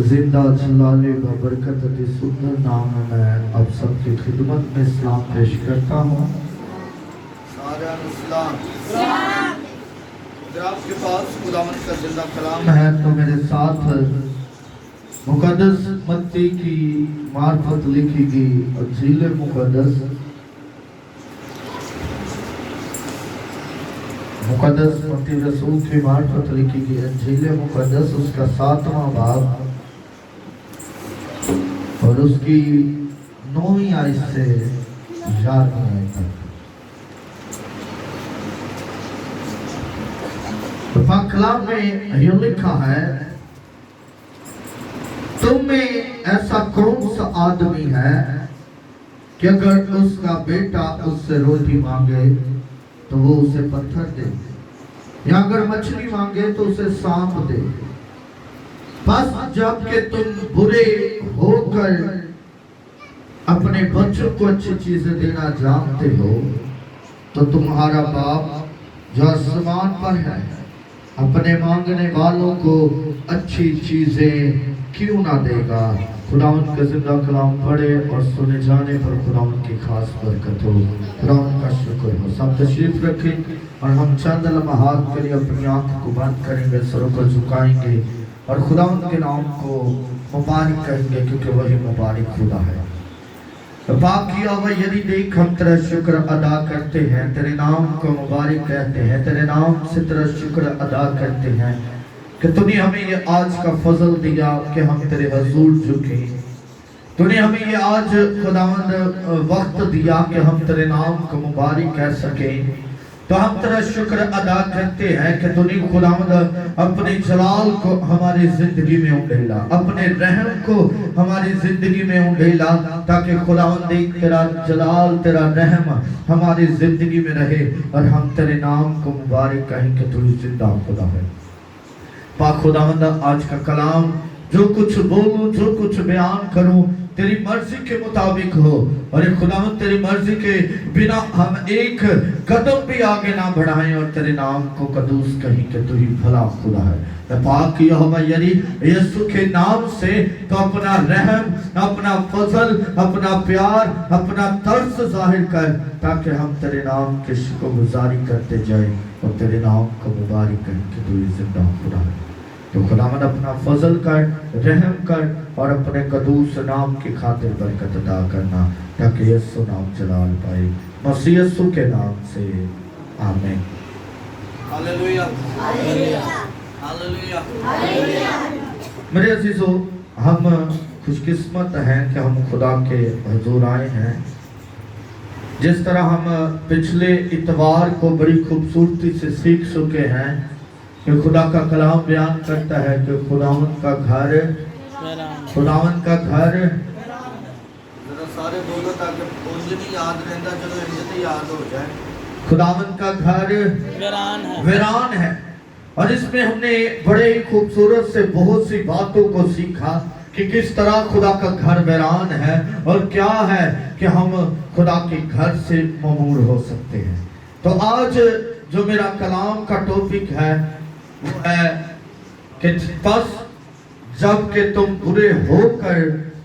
जिंदा जलाले बरकत के सुंदर नाम में मैं आप सबकी खिदमत में सलाम पेश करता हूँ। सारा सलाम अगर आपके पास खुदावंद का जिंदा कलाम है तो मेरे साथ मुकद्दस मत्ती की मार्फत लिखी गई इंजील मुकद्दस मत्ती रसूल की मार्फत लिखी गई इंजील मुकद्दस उसका 7वां बाब और उसकी 9वीं आयत से 11वीं आयत तक। तो पाक कलाम में ये लिखा है, तुम में ऐसा कौन सा आदमी है कि अगर उसका बेटा उससे रोटी मांगे तो वो उसे पत्थर दे, या अगर मछली मांगे तो उसे सांप दे। बस जबकि तुम बुरे होकर अपने बच्चों को अच्छी चीजें देना जानते हो, तो तुम्हारा बाप जो आसमान पर है अपने मांगने वालों को अच्छी चीजें क्यों ना देगा। खुदावंद का जिंदा कलाम पढ़े और सुने जाने पर खुदावंद की खास बरकत हो। खुदावंद का शुक्र हो। सब तशरीफ रखें और हम चंद लम्हात के लिए अपनी आंख को बंद करेंगे, सरों को झुकाएंगे और खुदावंद के नाम को मुबारक करेंगे, क्योंकि वही मुबारक खुदा है। पाक किया हुआ यदि देख हम तेरा शुक्र अदा करते हैं, तेरे नाम को मुबारक कहते हैं, तेरे नाम से तेरा शुक्र अदा करते हैं कि तूने हमें ये आज का फजल दिया कि हम तेरे हजूर झुके। तूने हमें ये आज खुदावंद वक्त दिया कि हम तेरे नाम को मुबारक कह सके। तो हम तेरा शुक्र अदा करते हैं कि तूने खुदावंद अपने जलाल को हमारी जिंदगी में उंडेला, अपने रहम को हमारी जिंदगी में उंडेला, ताकि खुदावंद तेरा जलाल तेरा रहम हमारी जिंदगी में रहे और हम तेरे नाम को मुबारक कहें कि तू जिंदा खुदा है। पाक खुदावंद आज का कलाम जो कुछ बोलूं, जो कुछ बयान करूं, तेरी मर्जी के मुताबिक हो। और खुदावंद तेरी मर्जी के बिना हम एक कदम भी आगे ना बढ़ाएं और तेरे नाम को कदूस कहीं कि तू ही भला खुदा है। पाक यहोवा यदि यीशु के नाम से तो अपना रहम, अपना फजल, अपना प्यार, अपना तरस जाहिर कर, ताकि हम तेरे नाम की शुक्रगुजारी करते जाएं और तेरे नाम को मुबारक करें कि तू ही जिंदा खुदा है। तो खुदावंद अपना फजल कर, रहम कर और अपने कदूस नाम की खातिर बरकत अदा करना, ताकि यीशु नाम जलाल पाए। मसीह यीशु के नाम से आमीन। Hallelujah hallelujah hallelujah. मेरे अजीजों, हम खुशकिस्मत हैं कि हम खुदा के हुजूर आए हैं। जिस तरह हम पिछले इतवार को बड़ी खूबसूरती से सीख चुके हैं कि खुदा का कलाम बयान करता है कि खुदावंद का घर, खुदावंद का घर, जरा सारे बोलो ताकि उंज नहीं याद रहता, चलो इंज तो याद हो जाए। खुदावंद का घर वीरान है। और इसमें हमने बड़े ही खूबसूरत से बहुत सी बातों को सीखा कि किस तरह खुदा का घर वीरान है और क्या है कि हम खुदा के घर से ममूर हो सकते हैं। तो आज जो मेरा कलाम का टॉपिक है वो है कि बस जब कि तुम बुरे होकर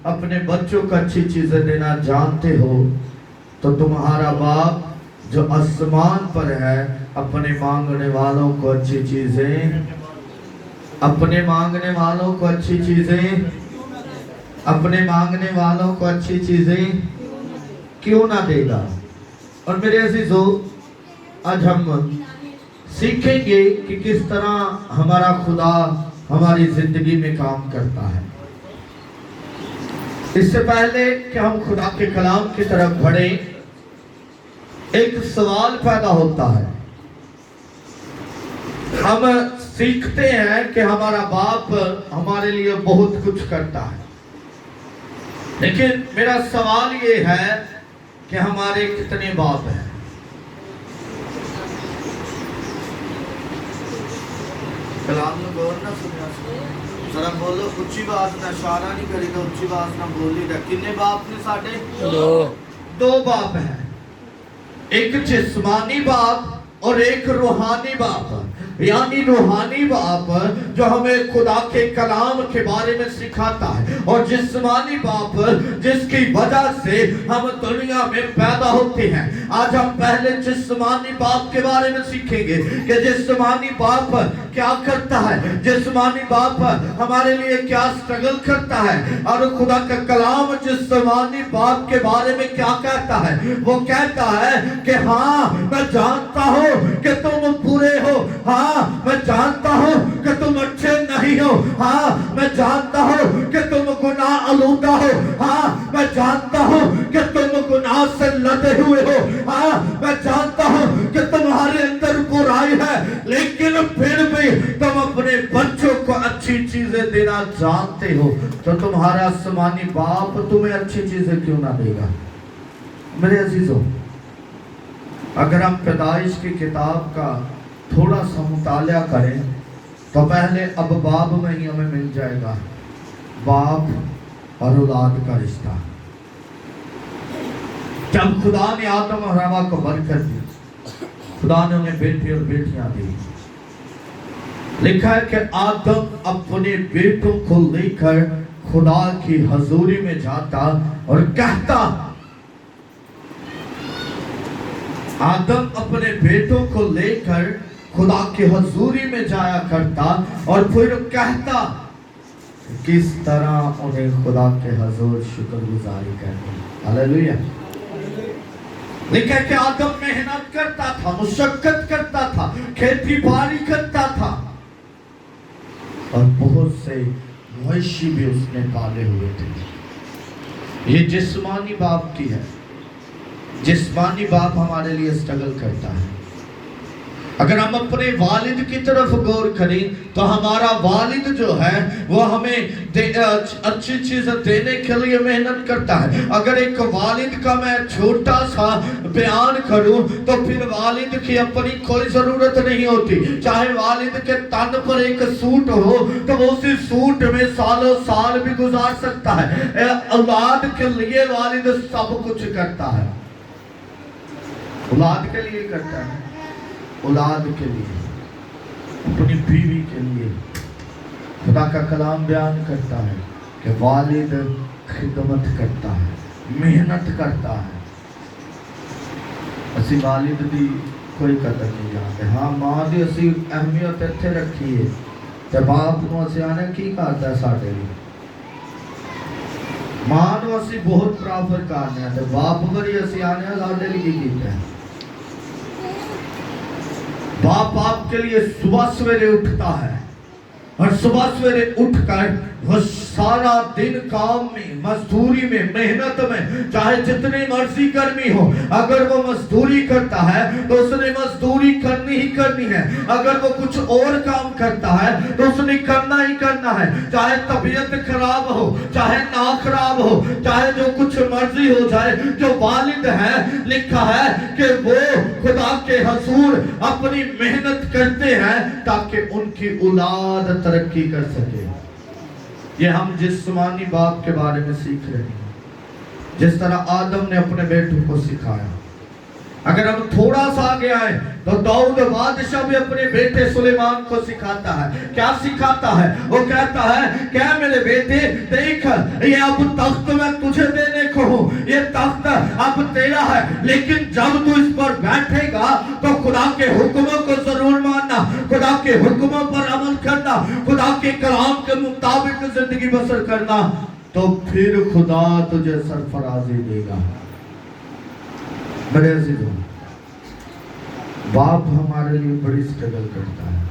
अपने बच्चों को अच्छी चीजें देना जानते हो, तो तुम्हारा बाप जो आसमान पर है अपने मांगने वालों को अच्छी चीजें, अपने मांगने वालों को अच्छी चीजें, अपने मांगने वालों को अच्छी चीजें क्यों ना देगा। और मेरे अजीजों, आज हम सीखेंगे कि किस तरह हमारा खुदा हमारी जिंदगी में काम करता है। इससे पहले कि हम खुदा के कलाम की तरफ बढ़े, एक सवाल पैदा होता है। हम सीखते हैं कि हमारा बाप हमारे लिए बहुत कुछ करता है, लेकिन मेरा सवाल ये है कि हमारे कितने बाप हैं। कलाम में गौर ना सुनिया, जरा बोलो ऊंची बात ना, इशारा नहीं करी तो ऊंची बात ना बोली। कितने बाप ने साढ़े? दो बाप हैं, एक जिस्मानी बाप और एक रूहानी बाप। यानी रूहानी बाप जो हमें खुदा के कलाम के बारे में सिखाता है, और जिस्मानी बाप जिसकी वजह से हम दुनिया में पैदा होते हैं। आज हम पहले जिस्मानी बाप के बारे में सीखेंगे कि जिस्मानी बाप क्या करता है, जिस्मानी बाप हमारे लिए क्या स्ट्रगल करता है, और खुदा का कलाम जिस्मानी बाप के बारे में क्या कहता है। वो कहता है कि हाँ मैं जानता हूँ कि तुम बुरे हो, हाँ मैं जानता हूँ कि तुम अच्छे नहीं हो, हाँ मैं जानता हूँ कि तुम गुनाह आलूदा हो, हाँ मैं जानता हूँ कि तुम गुनाह से लदे हुए हो, हाँ मैं जानता हूँ कि तुम्हारे अंदर बुराई है, लेकिन फिर भी तुम अपने बच्चों को अच्छी चीजें देना जानते हो, तो तुम्हारा आसमानी बाप तुम्हें अच्छी चीजें क्यों ना देगा। मेरे अजीजों, अगर हम पैदाइश की किताब का थोड़ा सा मुताला करें तो पहले अब बाप में ही हमें मिल जाएगा बाप और औलाद का रिश्ता। जब खुदा ने आदम और हवा को बरकत दी, खुदा ने उन्हें बेटे और बेटियां दी। लिखा है कि आदम अपने बेटों को लेकर खुदा की हजूरी में जाता और कहता, आदम अपने बेटों को लेकर खुदा की हजूरी में जाया करता और फिर कहता किस तरह उन्हें खुदा के हजूर शुक्रगुजारी करनी। हालेलुया। लिखा है कि आदम मेहनत करता था, मुशक्कत करता था, खेती बाड़ी करता था, और बहुत से मवेशी भी उसने पाले हुए थे। ये जिस्मानी बाप की है। जिस्मानी बाप हमारे लिए स्ट्रगल करता है। अगर हम अपने वालिद की तरफ गौर करें तो हमारा वालिद जो है वो हमें अच्छी चीजें देने के लिए मेहनत करता है। अगर एक वालिद का मैं छोटा सा बयान करूं तो फिर वालिद की अपनी कोई जरूरत नहीं होती। चाहे वालिद के तन पर एक सूट हो तो वो उसी सूट में सालों साल भी गुजार सकता है। औलाद के लिए वालिद सब कुछ करता है। औलाद के लिए करता है, औलाद के लिए, अपनी बीवी के लिए। खुदा का कलाम बयान करता है कि वालिद खिदमत करता है, मेहनत करता है। असी वालिद की कोई कदर नहीं जानते। हाँ, मां की असी अहमियत इत्थे रखी है तो बाप को असी आने की करता है साडे लिए। मां को असी बहुत बराबर करने हैं, बाप वरी असी आने साडे लिए की कीता है। बाप आपके लिए सुबह सवेरे उठता है और सुबह सवेरे उठकर वो सारा दिन काम में, मजदूरी में, मेहनत में, चाहे जितनी मर्जी गर्मी हो, अगर वो मजदूरी करता है तो उसने मजदूरी करनी ही करनी है। अगर वो कुछ और काम करता है तो उसने करना ही करना है। चाहे तबीयत खराब हो, चाहे ना खराब हो, चाहे जो कुछ मर्जी हो जाए। जो वालिद है, लिखा है कि वो खुदा के हजूर अपनी मेहनत करते हैं ताकि उनकी औलाद तरक्की कर सके। ये हम जिस्मानी बाप के बारे में सीख रहे हैं, जिस तरह आदम ने अपने बेटों को सिखाया। अगर हम थोड़ा सा आगे आए तो दाऊद बादशाह भी अपने बेटे सुलेमान को सिखाता है। क्या सिखाता है? वो कहता है, क्या मेरे बेटे देख, ये अब तख्त मैं तुझे देने को हूँ, ये तख्त अब तेरा है, लेकिन जब तू इस पर बैठेगा तो खुदा के हुक्मों को जरूर मानना, खुदा के हुक्मों पर अमल करना, खुदा के कलाम के मुताबिक जिंदगी बसर करना, तो फिर खुदा तुझे सरफराजी देगा। मेरे अजीजों, बाप हमारे लिए बड़ी स्ट्रगल करता है।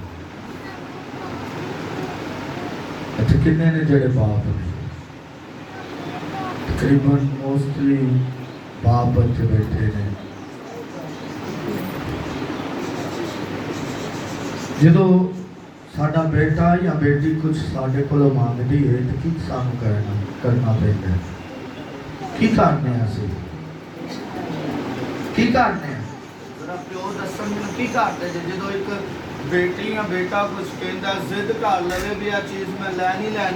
अच्छा, कितने ने जड़े बाप ने तकरीबन मोस्टली बाप बच्चे बैठे ने। जो साडा बेटा या बेटी कुछ साडे कोलों मांगदी है तो की सानू करना पैंदा है। की करने असीं की करने जरा प्यो दसन मैनूं की करदे जे जदों एक बेटी या बेटा कुछ कहंदा जिद कर लवे भी आ चीज़ मैं लैनी है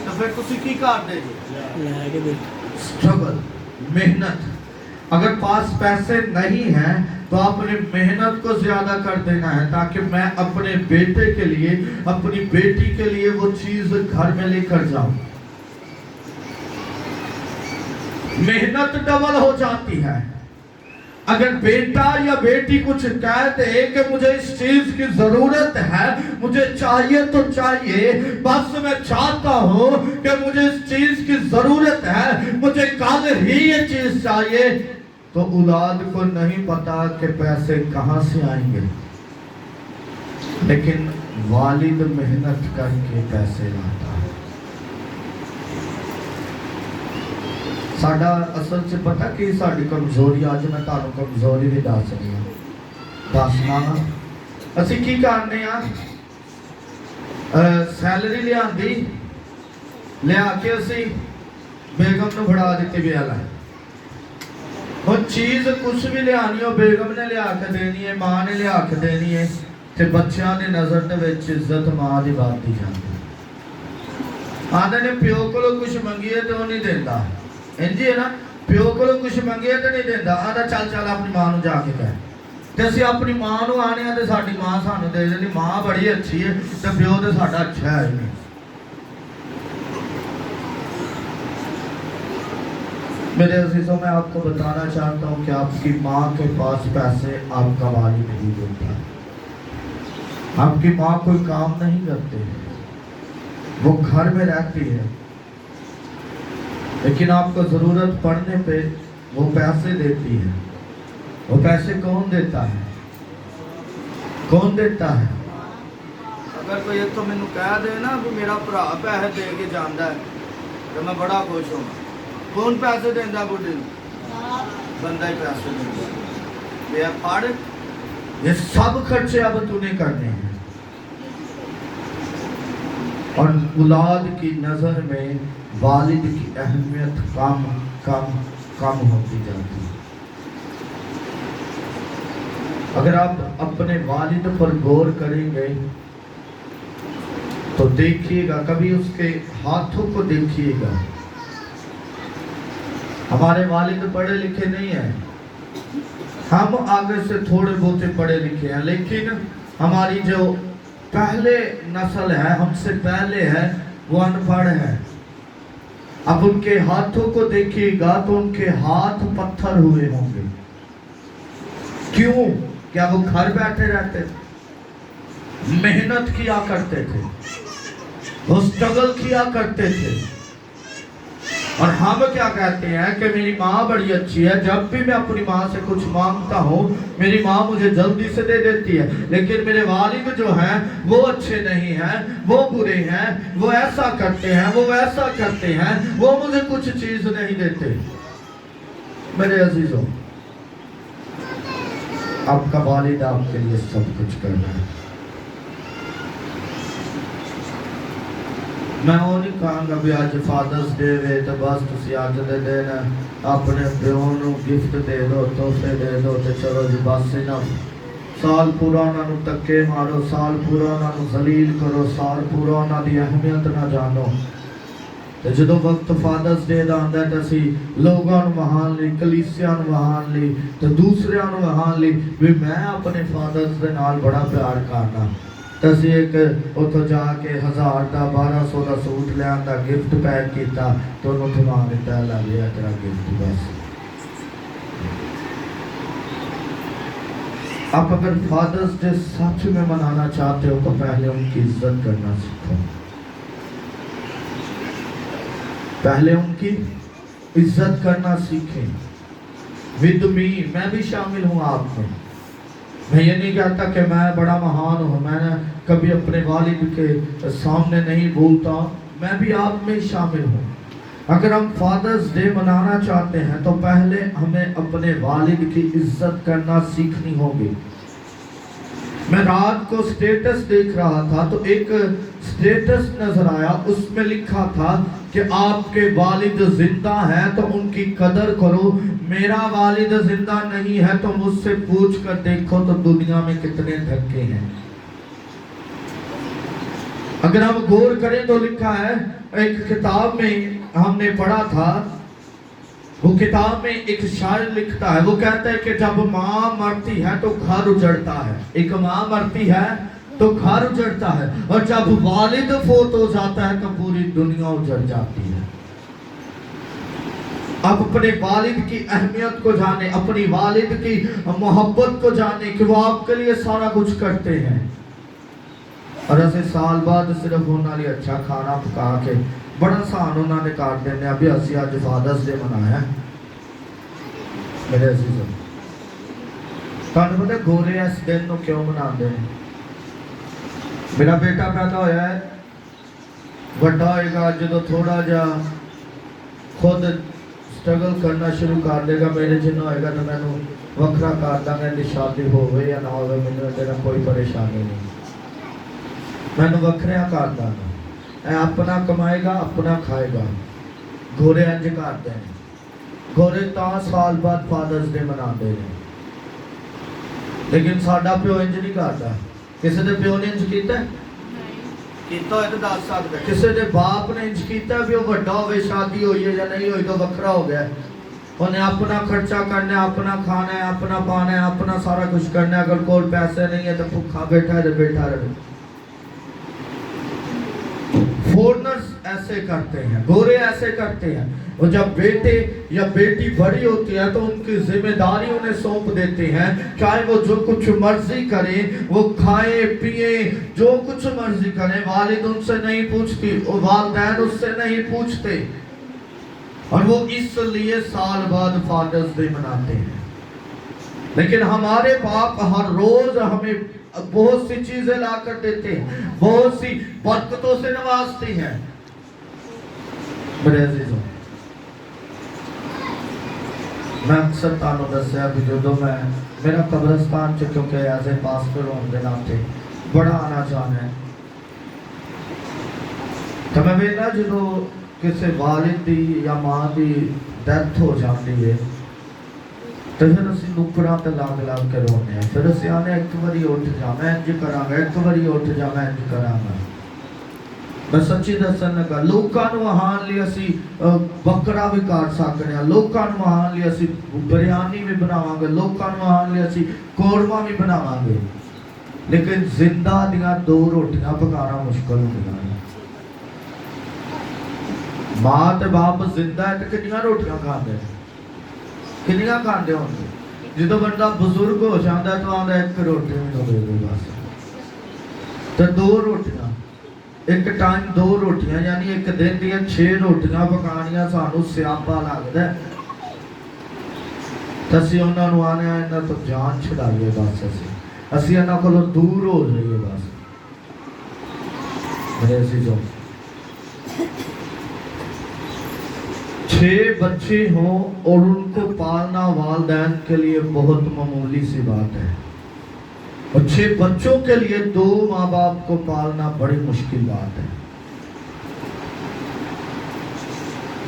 तो फिर तुसीं की करदे जे? स्ट्रगल, मेहनत। अगर पास पैसे नहीं हैं तो आपने मेहनत को ज्यादा कर देना है ताकि मैं अपने बेटे के लिए, अपनी बेटी के लिए वो चीज घर में लेकर जाऊं। मेहनत डबल हो जाती है। अगर बेटा या बेटी कुछ कह दे कि मुझे इस चीज की जरूरत है, मुझे चाहिए तो चाहिए, बस मैं चाहता हूं कि मुझे इस चीज की जरूरत है, मुझे कल ही ये चीज चाहिए, तो औलाद को नहीं पता कि पैसे कहां से आएंगे। लेकिन वालिद मेहनत करके पैसे लाता है। साडा असल च पता कि साडी कमजोरी, अज मैं तुहानू कमजोरी भी दस रही हूं, दसना असी की करने आ, सैलरी लियांदी, लिया के असी बेगम नू फड़ा दित्ती भी आला। हुण चीज कुछ भी लियानी हो बेगम ने लिया के देनी है, मां ने लिया के देनी है, ते बच्चों की नजर दे विच इज्जत मां दी बाती जाती। आंदे ने प्यो कोलों कुछ मंगीए तो नहीं देंदा, इंज है ना, प्यो को कुछ मंगे तो नहीं देता, आदा चल चल अपनी मां नू जाके कह, ते असीं अपनी मां नू आने ते साडी मां सानू दे देनी, मां बड़ी अच्छी है ते प्यो ते साडा अच्छा है नहीं। मेरे अजीजों, मैं आपको बताना चाहता हूँ कि आपकी माँ के पास पैसे आपका वालिद नहीं देता। आपकी माँ कोई काम नहीं करती, वो घर में रहती है, लेकिन आपको जरूरत पड़ने पे वो पैसे देती है। वो पैसे कौन देता है? कौन देता है? अगर कोई तो मैनू कह दे ना कि मेरा भरा पैसे दे के जाता है तो मैं बड़ा खुश हूँ। कौन पैसे देता बुढ़े? बंदा ही पैसे देता। पढ़, ये सब खर्चे अब तूने करने हैं। और औलाद की नजर में वालिद की अहमियत कम कम कम होती जाती है। अगर आप अपने वालिद पर गौर करेंगे तो देखिएगा, कभी उसके हाथों को देखिएगा। हमारे वालिद पढ़े लिखे नहीं है, हम आगे से थोड़े बहुत पढ़े लिखे हैं, लेकिन हमारी जो पहले नस्ल है, हमसे पहले है, वो अनपढ़ है। अब उनके हाथों को देखिएगा तो उनके हाथ पत्थर हुए होंगे। क्यों? क्या वो घर बैठे रहते थे? मेहनत किया करते थे, वो स्ट्रगल किया करते थे। और हम क्या कहते हैं कि मेरी माँ बड़ी अच्छी है, जब भी मैं अपनी माँ से कुछ मांगता हूँ मेरी माँ मुझे जल्दी से दे देती है, लेकिन मेरे वालिद जो हैं वो अच्छे नहीं हैं, वो बुरे हैं, वो ऐसा करते हैं, वो वैसा करते हैं, वो मुझे कुछ चीज नहीं देते। मेरे अजीजों, आपका वालिद आपके लिए सब कुछ कर रहा है। मैं वो नहीं कहूँगा भी आज फादर्स डे वे तो बस तुसी आज दे दिन अपने प्यो नू गिफ्ट दे दो, तोहफे दे दो तो चलो जी बस ना। साल पूरा उन्होंने धक्के मारो, साल पूरा उन्होंने जलील करो, साल पूरा उन्होंने अहमियत ना जानो। तो जो वक्त फादर्स डे का आता है तो असी लोगों महान ली, कलीसिया महान ली, तो दूसरे महान ली भी मैं अपने फादर्स के नाल बड़ा प्यार करना। तो असी एक उतो जाके 1000 का 1200 का सूट लिया, गिफ्ट पैक किया तो उन्होंने थमा दिता, ला लिया तेरा गिफ्ट बस। आप अगर फादर्स डे सच में मनाना चाहते हो तो पहले उनकी इज्जत करना सीखो, पहले उनकी इज्जत करना सीखें। विद मी, मैं भी शामिल हूँ आप में। मैं ये नहीं कहता कि मैं बड़ा महान हूँ, मैंने कभी अपने वालिद के सामने नहीं बोलता, मैं भी आप में शामिल हूँ। अगर हम फादर्स डे मनाना चाहते हैं तो पहले हमें अपने वालिद की इज्जत करना सीखनी होगी। मैं रात को स्टेटस देख रहा था तो एक स्टेटस नजर आया, उसमें लिखा था कि आपके वालिद जिंदा हैं तो उनकी कदर करो, मेरा वालिद जिंदा नहीं है तो मुझसे पूछ कर देखो तो दुनिया में कितने धक्के हैं। अगर हम गौर करें तो लिखा है, एक किताब में हमने पढ़ा था وہ کتاب میں ایک شاعر لکھتا ہے, وہ کہتا ہے کہ جب ماں مرتی ہے تو گھر اجڑتا ہے. ایک ماں مرتی ہے تو گھر اجڑتا ہے, اور جب والد فوت ہو جاتا ہے تو پوری دنیا اجڑ جاتی ہے. آپ اپنے والد کی اہمیت کو جانیں, اپنی والد کی محبت کو جانیں کہ وہ آپ کے لیے سارا کچھ کرتے ہیں. اور ایسے سال بعد صرف انہوں نے اچھا کھانا پکا کے بڑا سان انہوں نے کاٹ دینے, ابھی اسی آج فادرز ڈے منایا ہے. میرے عزیزوں, تانوں پتہ گورے اس دن نو کیوں مناتے ہیں؟ میرا بیٹا پیدا ہویا ہے, بڑا ہوئے گا جدو تھوڑا جا خود سٹرگل کرنا شروع کر دے گا, میرے جنہ ہوئے گا تو میں نے وکرا کر دا گا, شادی ہوئے یا نہ ہوئے مجھے تیرا کوئی پریشانی نہیں, میں نے وکریا کر دا گا. اے اپنا کمائے گا اپنا کھائے گا. گھوڑے انج کرتے ہیں, گھوڑے تا سال بعد فادرز ڈے مناتے ہیں, لیکن ساڈا پیو انج نہیں کرتا. کسی دے پیو نے انج کیتا ہے؟ کیتا ہوئے تو دس سکتا ہے. کسی دے باپ نے انج کیتا ہے بھی وہ بڑا ہوئے, شادی ہوئی ہے یا نہیں ہوئی تو وکرا ہو گیا ہے. انہیں اپنا خرچہ کرنا ہے, اپنا کھانا ہے, اپنا پانا ہے, اپنا سارا کچھ کرنا ہے. اگر کوئی پیسے نہیں ہے تو بھوکا بیٹھا ہے تو بیٹھا رہے. فورنرز ایسے کرتے ہیں, گورے ایسے کرتے ہیں. اور جب بیٹے یا بیٹی بڑی ہوتی ہے تو ان کی ذمہ داری انہیں سونپ دیتے ہیں, چاہے وہ جو کچھ مرضی کریں, وہ کھائیں پیئیں, جو کچھ مرضی کریں. والد ان سے نہیں پوچھتی, والدین اس سے نہیں پوچھتے, اور وہ اس لیے سال بعد فادرز ڈے مناتے ہیں. لیکن ہمارے باپ ہر روز ہمیں بہت سی چیزیں لا کر دیتے ہیں, بہت سی برکتوں سے نوازتے ہیں. میرے عزیزوں, میں اکثر تانوں دسیا بھی جو میں میرا قبرستان چ کیونکہ ایز اے پاسٹر ہونے کے ناطے بڑا آنا جانا ہے, تو میں ویلا جدو کسی والد دی یا ماں دی ڈیتھ ہو جاتی ہے تو پھر اسی نکڑاں تے لگ لگ کے رونے ہیں. پھر اسی آنے ایک باری اٹھ جا میں انج کراں گا, ایک باری اٹھ جا میں انج کراں گا. میں سچی دسن لگا, لوکاں نوں وہاں لیے اسی بکرا بھی کاٹ سکنے ہیں, لوکاں نوں وہاں لیے اسی بریانی بھی بناواں گے, لوکاں نوں وہاں لیے اسی قورمہ بھی بناواں گے, لیکن زندہ دیاں دو روٹیاں پکانا مشکل ہوگا. ماں تے باپ زندہ ہے تو کنیاں روٹیاں کھاندے ہیں, کنیاں کھاندے ہوں گے. جدو بندہ بزرگ ہو جاتا ہے تو آدھا ایک روٹی میں دے دے بس, تو دو روٹیاں ایک ٹائم دو روٹیاں, یعنی ایک دن دیا 6 روٹیاں پکانیاں سانو سیاپا لگتا ہے. تسی انہاں نوں آنے انہاں تو جان چھڑائیے بس, اسی انہاں کولوں دور ہو جائیے بس. میرے عزیزوں, 6 بچے ہوں اور ان کو پالنا والدین کے لیے بہت معمولی سی بات ہے, اور 6 بچوں کے لیے 2 ماں باپ کو پالنا بڑی مشکل بات ہے.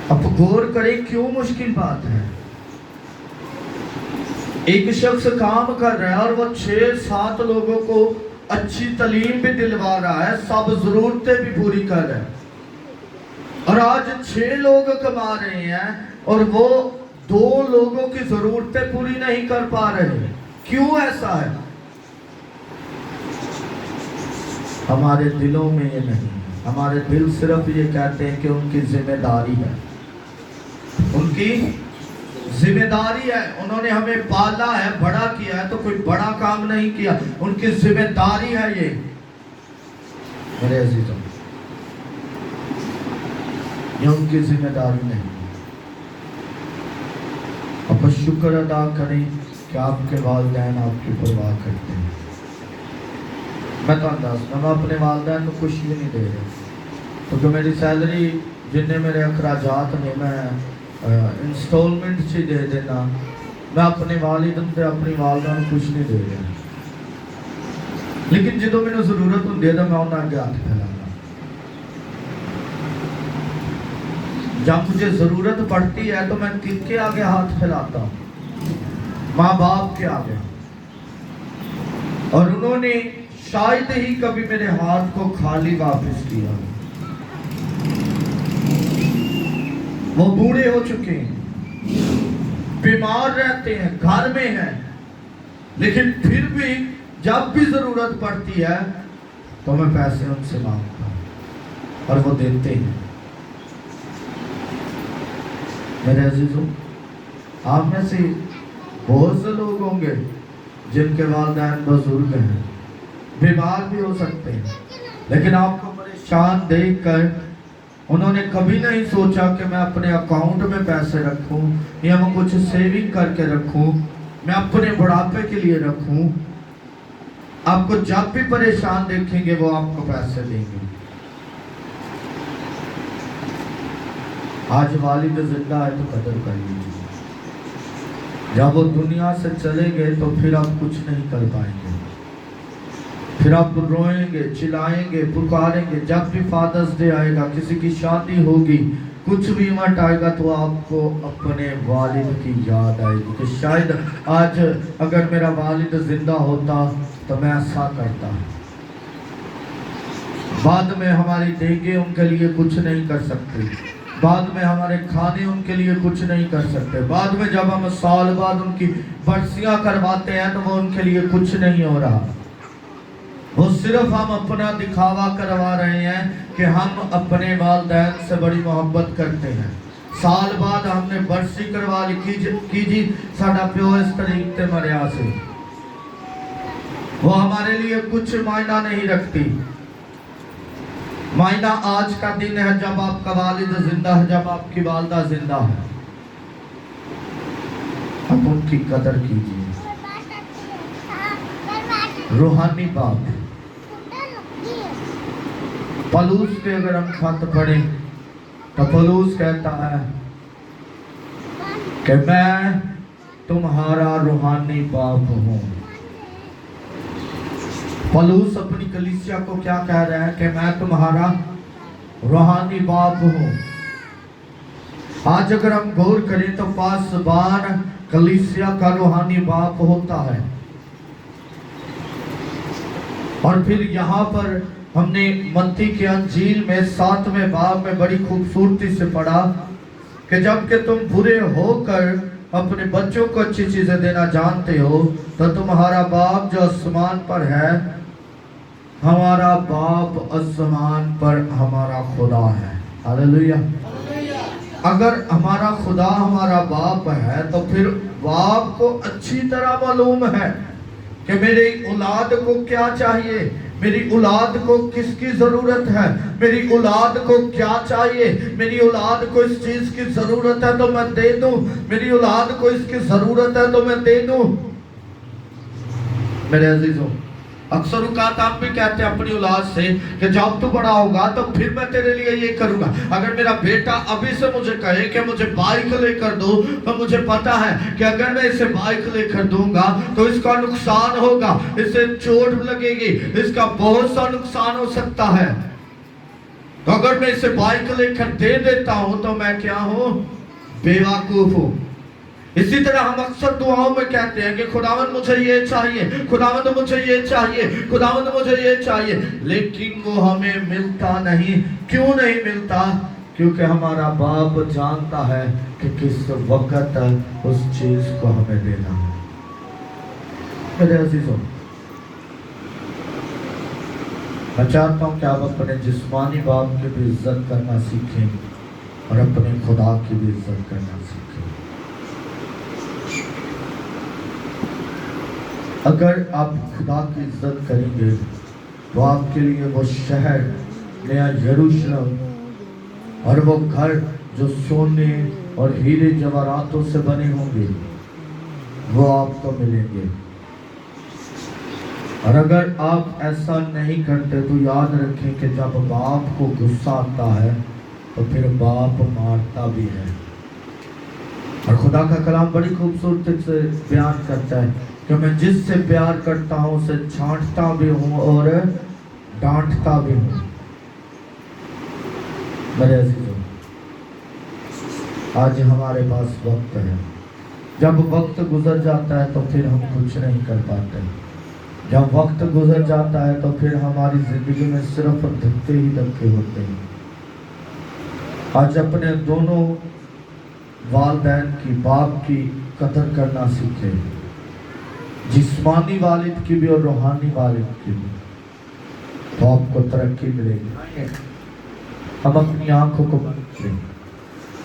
اب غور کریں کیوں مشکل بات ہے. ایک شخص کام کر رہا ہے اور وہ 6-7 لوگوں کو اچھی تعلیم بھی دلوا رہا ہے, سب ضرورتیں بھی پوری کر رہا ہے, اور آج 6 لوگ کما رہے ہیں اور وہ 2 لوگوں کی ضرورتیں پوری نہیں کر پا رہے. کیوں ایسا ہے؟ ہمارے دلوں میں یہ نہیں, ہمارے دل صرف یہ کہتے ہیں کہ ان کی ذمہ داری ہے, ان کی ذمہ داری ہے, انہوں نے ہمیں پالا ہے, بڑا کیا ہے, تو کوئی بڑا کام نہیں کیا, ان کی ذمہ داری ہے یہ. میرے عزیزوں, یہ ان کی ذمہ داری نہیں. آپ شکر ادا کریں کہ آپ کے والدین آپ کی پرواہ کرتے ہیں. میں تو انداز میں اپنے والدین کو کچھ بھی نہیں دے رہا, کیونکہ میری سیلری جنہیں میرے اخراجات نے میں انسٹالمنٹ سے دے دینا, میں اپنے والدین تے اپنی والدین کو کچھ نہیں دے رہا. لیکن جدو میں ضرورت ہوں دے تو میں انہوں نے ہاتھ پھیلانا. جب مجھے ضرورت پڑتی ہے تو میں کن کے آگے ہاتھ پھیلاتا ہوں؟ ماں باپ کے آگے. اور انہوں نے شاید ہی کبھی میرے ہاتھ کو خالی واپس کیا. وہ بوڑھے ہو چکے ہیں, बीमार रहते हैं, घर में हैं, लेकिन फिर भी जब भी जरूरत पड़ती है तो मैं पैसे उनसे मांगता हूँ और वो देते हैं। मेरे अजीजों, आप में से बहुत से लोग होंगे जिनके वालिदैन बुजुर्ग हैं, बीमार भी हो सकते हैं, लेकिन आपको परेशान देखकर उन्होंने कभी नहीं सोचा कि मैं अपने अकाउंट में पैसे रखूं या मैं कुछ सेविंग करके रखूं, मैं अपने बुढ़ापे के लिए रखूं। आपको जब भी परेशान देखेंगे वो आपको पैसे देंगे। आज वालिद जिंदा है तो कदर कर लीजिए, जब वो दुनिया से चले गए तो फिर आप कुछ नहीं कर पाएंगे, फिर आप रोएंगे, चिल्लाएंगे, पुकारेंगे। जब भी फादर्स डे आएगा, किसी की शादी होगी, कुछ भी इवेंट आएगा तो आपको अपने वालिद की याद आएगी कि शायद आज अगर मेरा वालिद जिंदा होता तो मैं ऐसा करता। बाद में हमारी देंगे उनके लिए कुछ नहीं कर सकते, बाद में हमारे खाने उनके लिए कुछ नहीं कर सकते, बाद में जब हम साल बाद उनकी बरसियां करवाते हैं तो वो उनके लिए कुछ नहीं हो रहा। वो सिर्फ हम अपना दिखावा करवा रहे हैं कि हम अपने वालिदैन से बड़ी मोहब्बत करते हैं। साल बाद हमने बरसी करवा ली कि जी साडा प्यो इस तरीके मरिया से, वो हमारे लिए कुछ मायना नहीं रखती। मायना आज का दिन है जब आपका वालिद जिंदा है, जब आपकी वालिदा जिंदा है, आप उनकी कदर कीजिए। रूहानी बाप पलूस के अगर हम खत पढ़े तो पलूस कहता है कि मैं तुम्हारा रूहानी बाप हूं। पलूस अपनी कलीसिया को क्या कह रहा है कि मैं तुम्हारा रूहानी बाप हूं। आज अगर हम गौर करें तो पासबान कलीसिया का रूहानी बाप होता है। और फिर यहाँ पर हमने मत्ती के अंजील में 7वें बाब में बड़ी खूबसूरती से पढ़ा कि जब कि तुम बुरे होकर अपने बच्चों को अच्छी चीजें देना जानते हो तो तुम्हारा बाप जो आसमान पर है, हमारा बाप आसमान पर हमारा खुदा है। हालेलुया। अगर हमारा खुदा हमारा बाप है तो फिर बाप को अच्छी तरह मालूम है कि मेरी औलाद को क्या चाहिए, मेरी औलाद को किसकी जरूरत है, मेरी औलाद को क्या चाहिए। मेरी औलाद को इस चीज की जरूरत है तो मैं दे दूं, मेरी औलाद को इसकी जरूरत है तो मैं दे दूं। मेरे अजीजों, अक्सर औकात आप भी कहते हैं अपनी औलाद से कि जब तू बड़ा होगा तो फिर मैं तेरे लिए ये करूंगा। अगर मेरा बेटा अभी से मुझे कहे कि मुझे बाइक लेकर दो तो मुझे पता है कि अगर मैं इसे बाइक लेकर दूंगा तो इसका नुकसान होगा, इसे चोट लगेगी, इसका बहुत सा नुकसान हो सकता है। तो अगर मैं इसे बाइक लेकर दे देता हूं तो मैं क्या हूं? बेवकूफ हूं। इसी तरह हम अक्सर दुआओं में कहते हैं कि खुदावंद मुझे ये चाहिए, खुदावंद मुझे ये चाहिए, खुदावंद मुझे ये चाहिए, लेकिन वो हमें मिलता नहीं। क्यों नहीं मिलता? क्योंकि हमारा बाप जानता है कि किस वक्त उस चीज को हमें देना है। मेरे अजीजों, मैं चाहता हूं कि आप अपने जिस्मानी बाप की भी इज्जत करना सीखें और अपने खुदा की भी इज्जत करना सीखें। अगर आप खुदा की इज्जत करेंगे तो आपके लिए वो शहर नया यरूशलेम और वो घर जो सोने और हीरे जवाहरातों से बने होंगे वो आपको मिलेंगे। और अगर आप ऐसा नहीं करते तो याद रखें कि जब बाप को गुस्सा आता है तो फिर बाप मारता भी है। और खुदा का कलाम बड़ी खूबसूरती से बयान करता है कि मैं जिससे प्यार करता हूं उसे छांटता भी हूं और डांटता भी हूं। मेरे अजीजों, आज हमारे पास वक्त है, जब वक्त गुजर जाता है तो फिर हम कुछ नहीं कर पाते। जब वक्त गुजर जाता है तो फिर हमारी जिंदगी में सिर्फ धक्के ही धक्के होते हैं। आज अपने दोनों والدین کی، باپ کی قدر کرنا سیکھیں، جسمانی والد کی بھی اور روحانی والد کی بھی، تو آپ کو ترقی ملے گی۔ ہم اپنی آنکھوں کو بند کریں،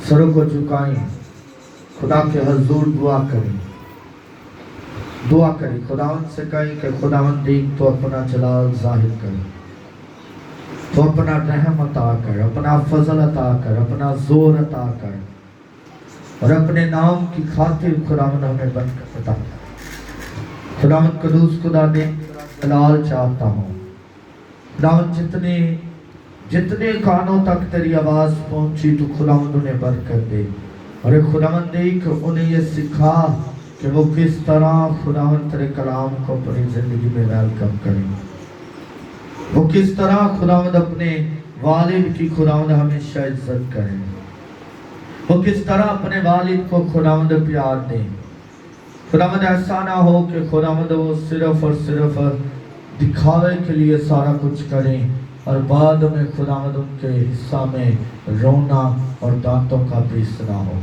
سروں کو جھکائیں، خدا کے حضور دعا کریں، دعا کریں، خداوند سے کہیں کہ خداوند دیکھ تو اپنا جلال ظاہر کر، تو اپنا رحم عطا کر، اپنا فضل عطا کر، اپنا زور عطا کر، اور اپنے نام کی خاطر خداوند ہمیں برکت عطا کر۔ خداوند قدوس خدا نے جلال چاہتا ہوں، خداوند جتنے کانوں تک تیری آواز پہنچی تو خداوند انہیں برکت دے، اور خداوند دیکھ انہیں یہ سکھا کہ وہ کس طرح خداوند تیرے کلام کو اپنی زندگی میں ویلکم کریں، وہ کس طرح خداوند اپنے والد کی خداوند ہمیشہ عزت کریں، وہ کس طرح اپنے والد کو خداوند پیار دیں۔ خداوند ایسا نہ ہو کہ خداوند وہ صرف اور صرف دکھاوے کے لیے سارا کچھ کریں اور بعد میں خداوند ان کے حصہ میں رونا اور دانتوں کا پیسنا ہو۔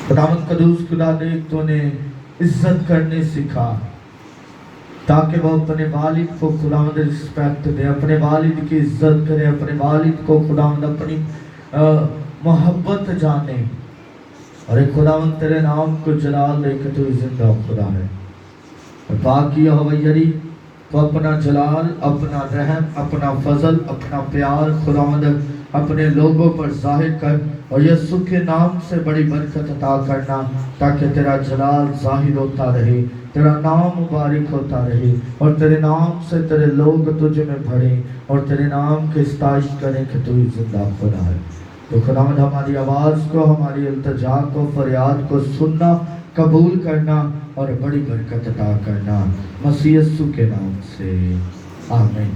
خداوند قدوس خدا دیکھ تو انہیں عزت کرنے سکھا، تاکہ وہ اپنے والد کو خداوند رسپیکٹ دے، اپنے والد کی عزت کرے، اپنے والد کو خداوند اپنی محبت جانے، اور ایک خداوند تیرے نام کو جلال دے کہ تو زندہ خدا ہے۔ اور باقی ہویری تو اپنا جلال، اپنا رحم، اپنا فضل، اپنا پیار خداوند اپنے لوگوں پر ظاہر کر، اور یسوع کے نام سے بڑی برکت عطا کرنا، تاکہ تیرا جلال ظاہر ہوتا رہے، تیرا نام مبارک ہوتا رہے، اور تیرے نام سے تیرے لوگ تجھ میں بھریں اور تیرے نام کی ستائش کریں کہ تو ہی زندہ خدا ہے۔ تو خداوند ہماری آواز کو، ہماری التجا کو، فریاد کو سننا، قبول کرنا اور بڑی برکت عطا کرنا، مسیح یسوع کے نام سے آمین۔